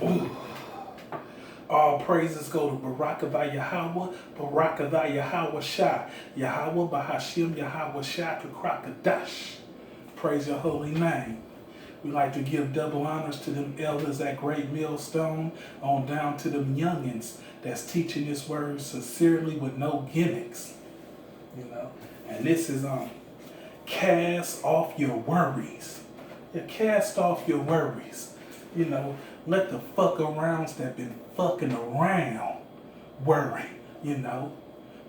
Ooh. All praises go to Barakatha Yahweh, Barakatha Yahweh Shah, Yahweh Bahashim Yahweh Shah Krakadash. Praise your holy name. We like to give double honors to them elders at Great Millstone, on down to them youngins that's teaching this word sincerely with no gimmicks. You know, and this is cast off your worries. Yeah, cast off your worries. You know, let the fuck arounds that been fucking around worry. You know,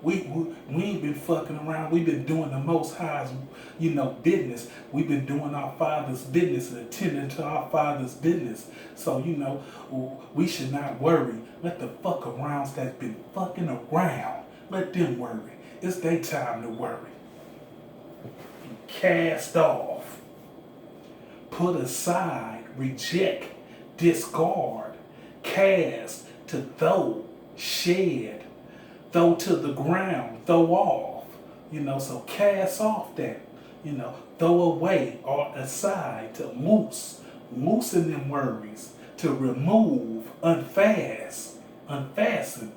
we ain't been fucking around. We've been doing the Most High's, business. We've been doing our Father's business and attending to our Father's business. So, we should not worry. Let the fuck arounds that's been fucking around, let them worry. It's their time to worry. Cast off. Put aside, reject, discard, cast, to throw, shed, throw to the ground, throw off. So cast off that, throw away or aside, to loosen them worries, to remove, unfasten, unfasten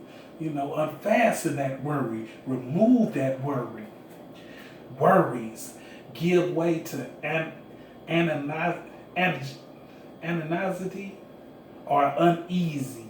that worry, remove that worry. Worries give way to animosity or uneasy.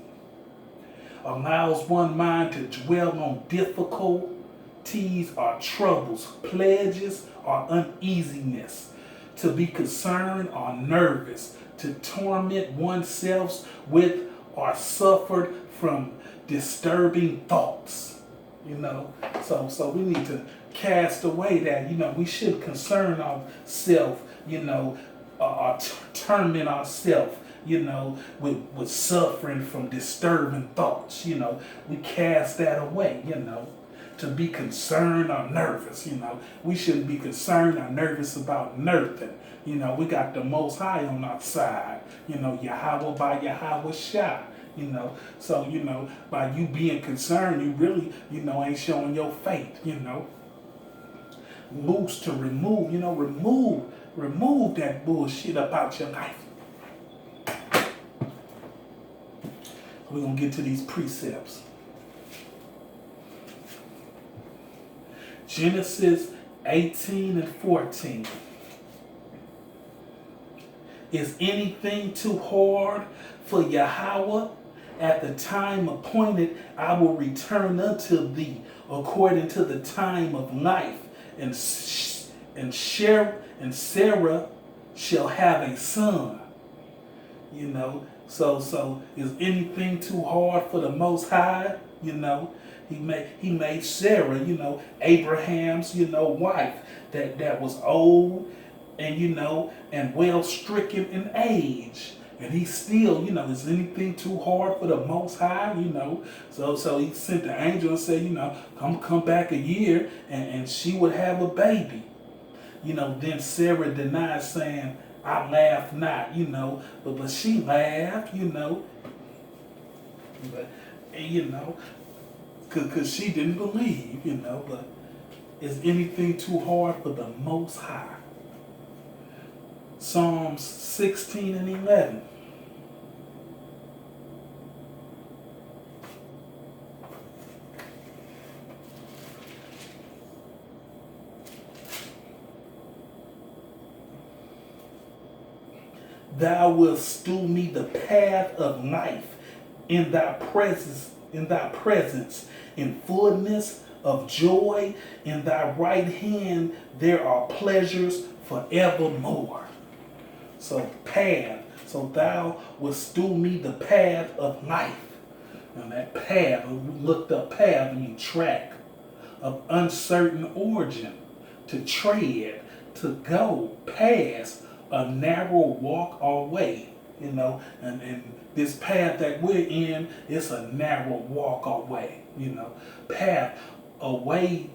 Allows one mind to dwell on difficulties or troubles, pledges or uneasiness, to be concerned or nervous, to torment oneself with or suffered from disturbing thoughts. So we need to cast away that, we shouldn't concern ourselves, or torment ourselves, with suffering from disturbing thoughts. We cast that away, to be concerned or nervous. We shouldn't be concerned or nervous about nothing. We got the Most High on our side, Yahweh by Yahweh Shah. So, by you being concerned, you really, ain't showing your faith, Loose to remove, remove that bullshit about your life. We're going to get to these precepts. Genesis 18 and 14. Is anything too hard for Yahweh? At the time appointed, I will return unto thee according to the time of life, and Sarah shall have a son. So is anything too hard for the Most High? He made Sarah, Abraham's, wife that was old and and well stricken in age. And he still, is anything too hard for the Most High, So he sent the angel and said, come back a year and she would have a baby. Then Sarah denied, saying, I laugh not, but she laughed, but, because she didn't believe, but is anything too hard for the Most High? Psalms 16 and 11. Thou wilt stew me the path of life in thy presence, in fullness of joy, in thy right hand there are pleasures forevermore. So path. So thou wilt stew me the path of life. And that path, we looked up path, I mean track, of uncertain origin, to tread, to go past a narrow walk or way, and this path that we're in, it's a narrow walk or way, path, a way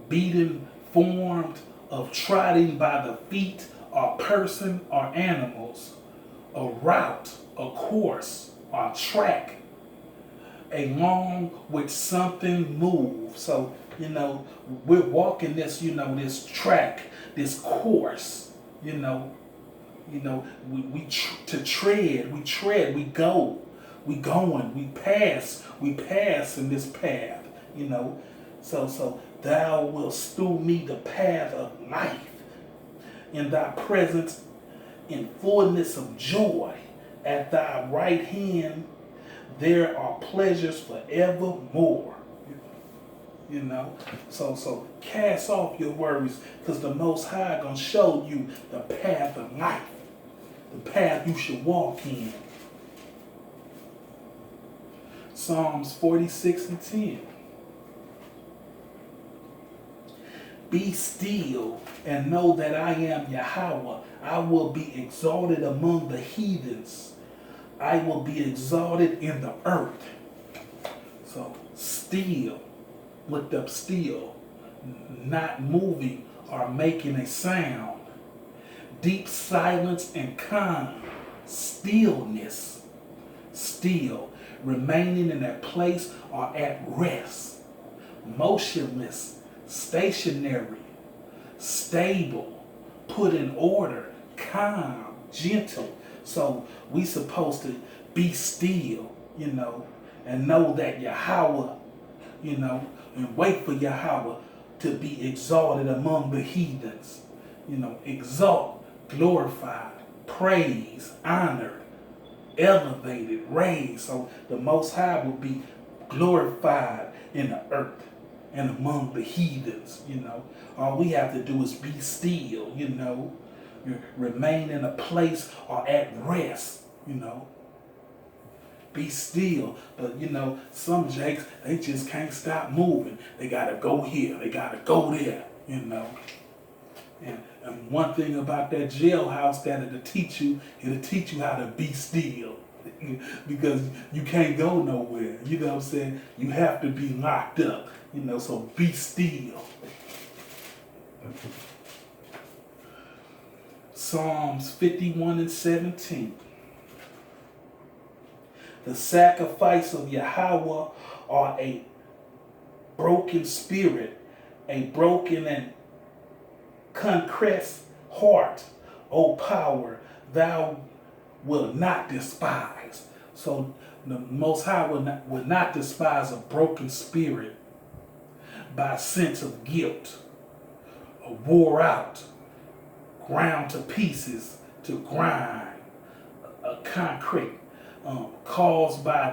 beaten, formed of trotting by the feet or person or animals, a route, a course, or track, along which something moves. So, we're walking this, this track, this course, You know, to tread, we go. We going, we pass in this path, you know. So thou wilt strew me the path of life. In thy presence, in fullness of joy, at thy right hand, there are pleasures forevermore. You know, so cast off your worries, because the Most High gonna show you the path of life, the path you should walk in. Psalms 46 and 10. Be still and know that I am Yahweh. I will be exalted among the heathens. I will be exalted in the earth. So still, looked up still, not moving or making a sound. Deep silence and calm, stillness, still, remaining in that place or at rest. Motionless, stationary, stable, put in order, calm, gentle. So we supposed to be still, you know, and know that Yahweh, you know, and wait for Yahweh to be exalted among the heathens. You know, exalt, glorified, praise, honored, elevated, raised. So the Most High will be glorified in the earth and among the heathens, you know. All we have to do is be still, you know. Remain in a place or at rest, you know. Be still. But, you know, some jakes, they just can't stop moving. They got to go here. They got to go there, you know. And one thing about that jailhouse that it'll teach you how to be still. Because you can't go nowhere. You know what I'm saying? You have to be locked up. You know, so be still. Psalms 51 and 17. The sacrifice of Yahweh are a broken spirit, a broken and contrite heart, O power, thou wilt not despise. So the Most High will not despise a broken spirit by a sense of guilt, a wore out, ground to pieces, to grind, a concrete, caused by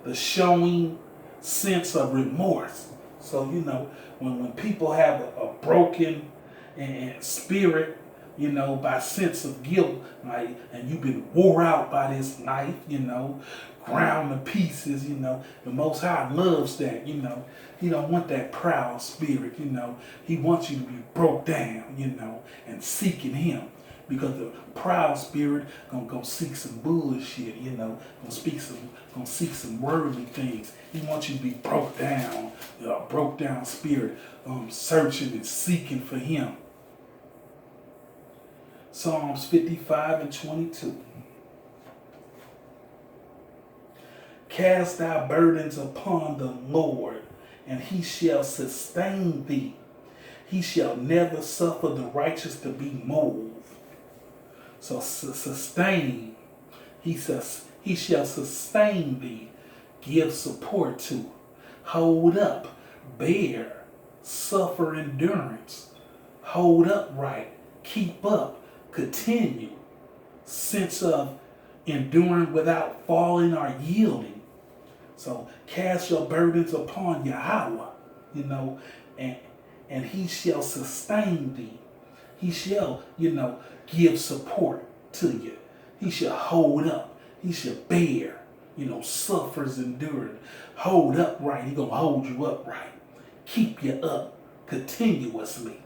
the showing sense of remorse. So, you know, when people have a broken and spirit, you know, by sense of guilt, like, and you've been wore out by this life, you know, ground to pieces, you know, the Most High loves that, you know. He don't want that proud spirit, you know. He wants you to be broke down, you know, and seeking Him. Because the proud spirit gonna seek some bullshit, you know, gonna seek some worldly things. He wants you to be broke down spirit, searching and seeking for Him. Psalms 55 and 22. Cast thy burdens upon the Lord, and He shall sustain thee. He shall never suffer the righteous to be moved. So sustain. He says, He shall sustain thee, give support to, hold up, bear, suffer endurance, hold upright, keep up, continue, sense of enduring without falling or yielding. So cast your burdens upon Yahweh, you know, and He shall sustain thee. He shall, you know, give support to you. He shall hold up. He shall bear, you know, suffers enduring. Hold upright. He gonna hold you upright. Keep you up continuously.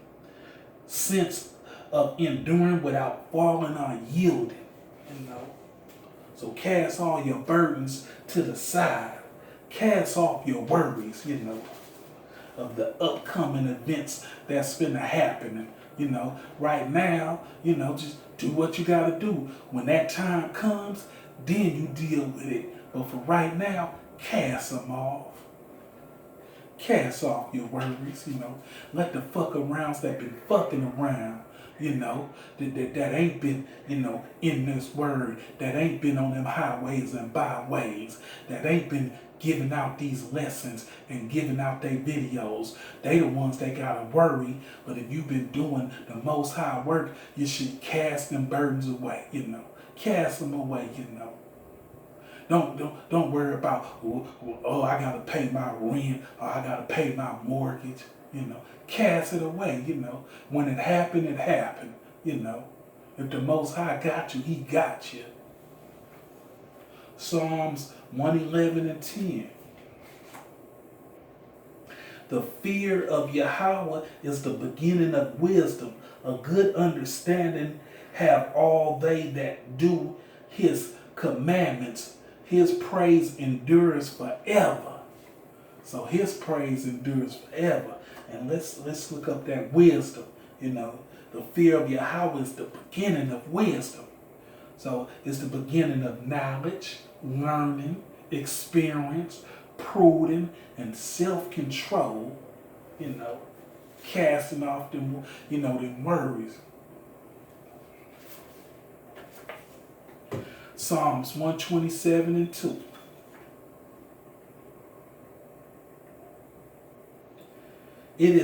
Sense of enduring without falling or yielding, you know. So cast all your burdens to the side. Cast off your worries, you know, of the upcoming events that's finna happen. You know, right now, you know, just do what you gotta do. When that time comes, then you deal with it. But for right now, cast them off. Cast off your worries, Let the fuck arounds that been fucking around, that ain't been, in this word, that ain't been on them highways and byways, that ain't been giving out these lessons and giving out their videos. They the ones that gotta worry. But if you've been doing the most high work, you should cast them burdens away, Cast them away, Don't worry about, oh, I gotta pay my rent, or I gotta pay my mortgage, Cast it away, When it happened, it happened, If the Most High got you, He got you. Psalms 111 and 10. The fear of Yahweh is the beginning of wisdom. A good understanding have all they that do His commandments. His praise endures forever. So His praise endures forever. And let's look up that wisdom. The fear of Yahweh is the beginning of wisdom. So it's the beginning of knowledge, learning, experience, prudence, and self-control, casting off them, them worries. Psalms 127 and 2. It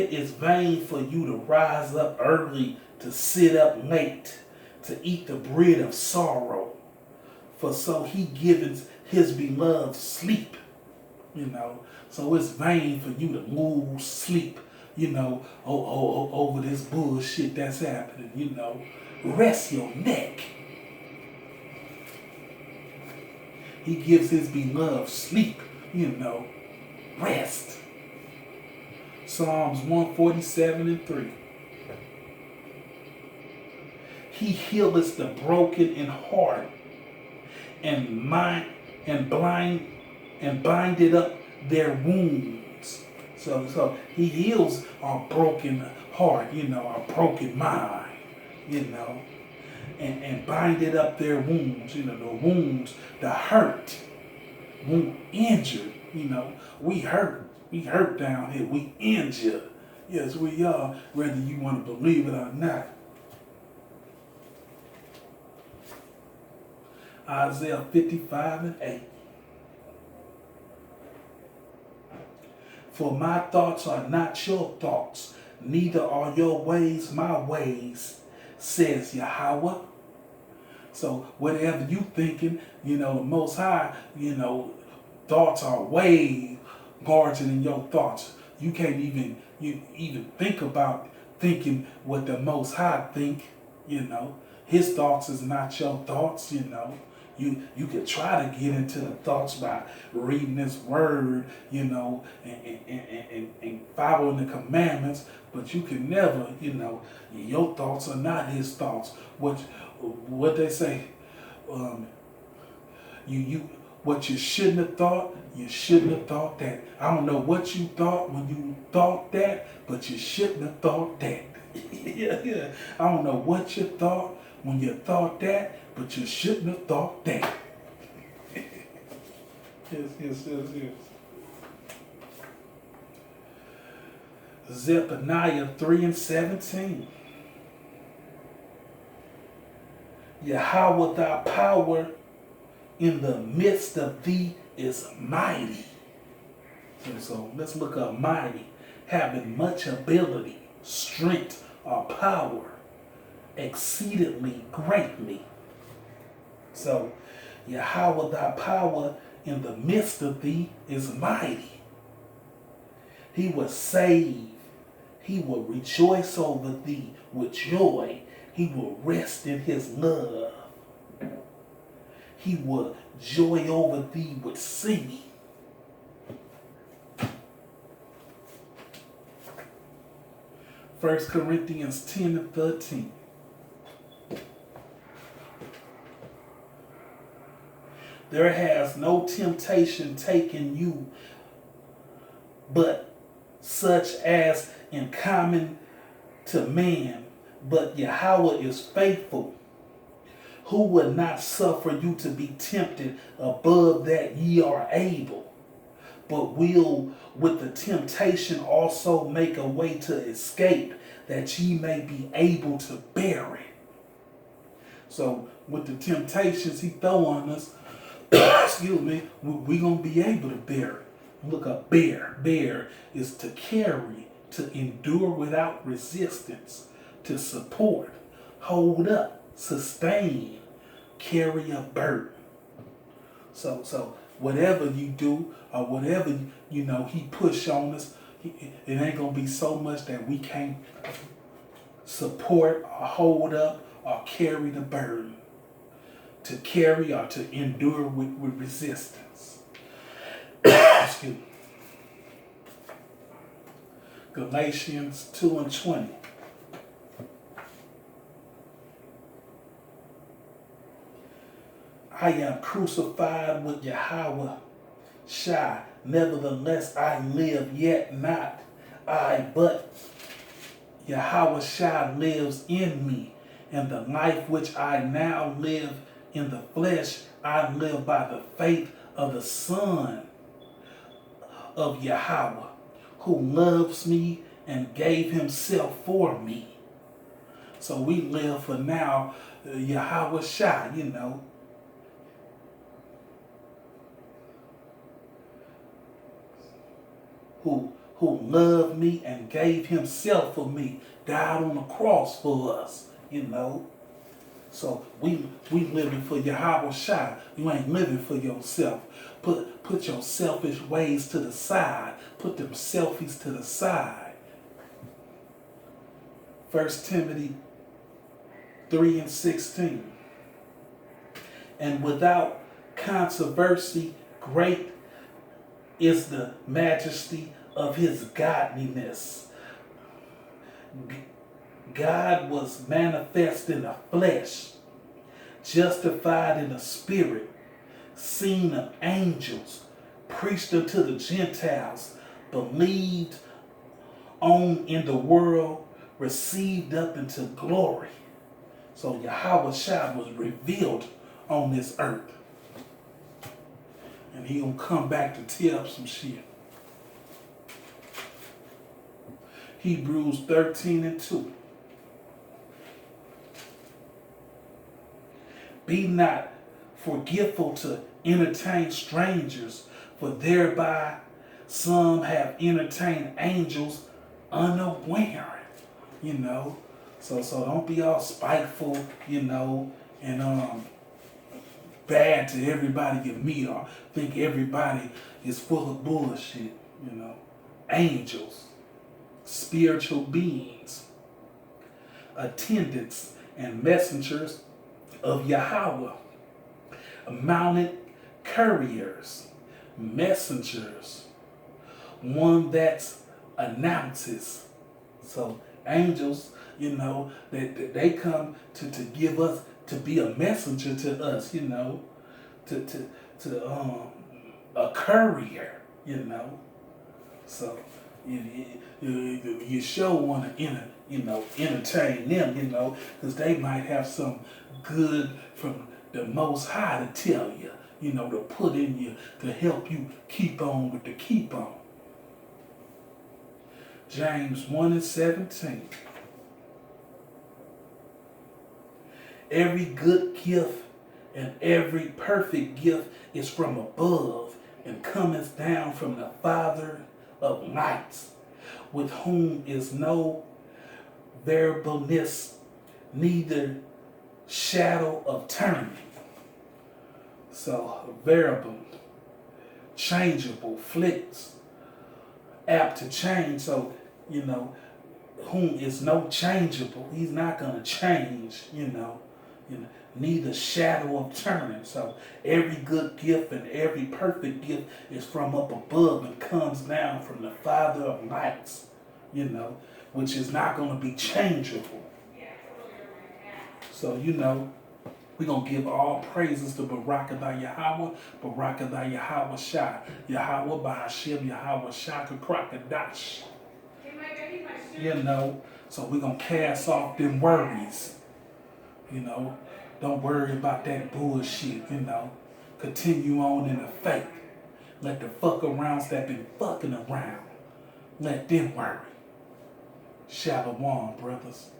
is vain for you to rise up early, to sit up late, to eat the bread of sorrow. For so He giveth His beloved sleep. So it's vain for you to lose sleep, over this bullshit that's happening, Rest your neck. He gives His beloved sleep, rest. Psalms 147 and 3. He healeth the broken in heart and mind and binded up their wounds. So He heals our broken heart, our broken mind, and binded up their wounds, the wounds, the hurt, injured, we hurt down here, we injured. Yes, we are, whether you want to believe it or not. Isaiah 55 and 8. For my thoughts are not your thoughts, neither are your ways my ways, says Yahweh. So whatever you thinking, the Most High, thoughts are way larger than your thoughts. You can't even think about thinking what the Most High think, His thoughts is not your thoughts, You could try to get into the thoughts by reading this word, and following the commandments, but you can never, your thoughts are not His thoughts. What they say, what you shouldn't have thought, you shouldn't have thought that. I don't know what you thought when you thought that, but you shouldn't have thought that. Yeah. I don't know what you thought when you thought that, but you shouldn't have thought that. Yes. Zephaniah 3 and 17. Yahweh, thy power in the midst of thee is mighty. So let's look up mighty. Having much ability, strength, or power, exceedingly greatly. So Yahweh, thy power in the midst of thee is mighty. He will save. He will rejoice over thee with joy. He will rest in His love. He will joy over thee with singing. 1 Corinthians 10 and 13. There has no temptation taken you, but such as in common to man. But Yahweh is faithful, who will not suffer you to be tempted above that ye are able, but will with the temptation also make a way to escape, that ye may be able to bear it. So with the temptations he throw on us, excuse me, we gonna be able to bear it. Look up, bear. Bear is to carry, to endure without resistance, to support, hold up, sustain, carry a burden. So whatever you do or whatever he push on us, it ain't gonna be so much that we can't support or hold up or carry the burden. To carry or to endure with resistance. Excuse me. Galatians 2:20. I am crucified with Yahweh Shai. Nevertheless I live, yet not I, but Yahweh Shai lives in me. And the life which I now live in the flesh, I live by the faith of the Son of Yahweh, who loves me and gave himself for me. So we live for now, Yahweh Shai, who loved me and gave himself for me, died on the cross for us, So we living for Yahweh Shai. You ain't living for yourself. Put your selfish ways to the side. Put them selfies to the side. 1 Timothy 3:16. And without controversy, great is the majesty of his godliness. God was manifest in the flesh, justified in the spirit, seen of angels, preached unto the Gentiles, believed on in the world, received up into glory. So Yahweh Shai was revealed on this earth. And he gonna come back to tear up some shit. Hebrews 13:2. Be not forgetful to entertain strangers, for thereby some have entertained angels unaware. So don't be all spiteful, and bad to everybody you meet, or think everybody is full of bullshit. Angels, spiritual beings, attendants and messengers of Yahweh, mounted couriers, messengers, one that announces. So angels, they come to give us, to be a messenger to us, to a courier, So you sure want to entertain them, because they might have some good from the Most High to tell you, to put in you, to help you keep on with the keep on. James 1:17. Every good gift and every perfect gift is from above, and cometh down from the Father of lights, with whom is no variableness, neither shadow of turning. So variable, changeable, flips, apt to change. So, whom is no changeable. He's not gonna change, neither shadow of turning. So every good gift and every perfect gift is from up above and comes down from the Father of lights, which is not gonna be changeable. So, we're going to give all praises to Barakatha Yahweh, Barakatha Yahweh Shai, Yahweh Bahashim, Yahweh Shai Krakadash. So we're going to cast off them worries. Don't worry about that bullshit, Continue on in the faith. Let the fuck arounds that been fucking around. Let them worry. Shalom, brothers.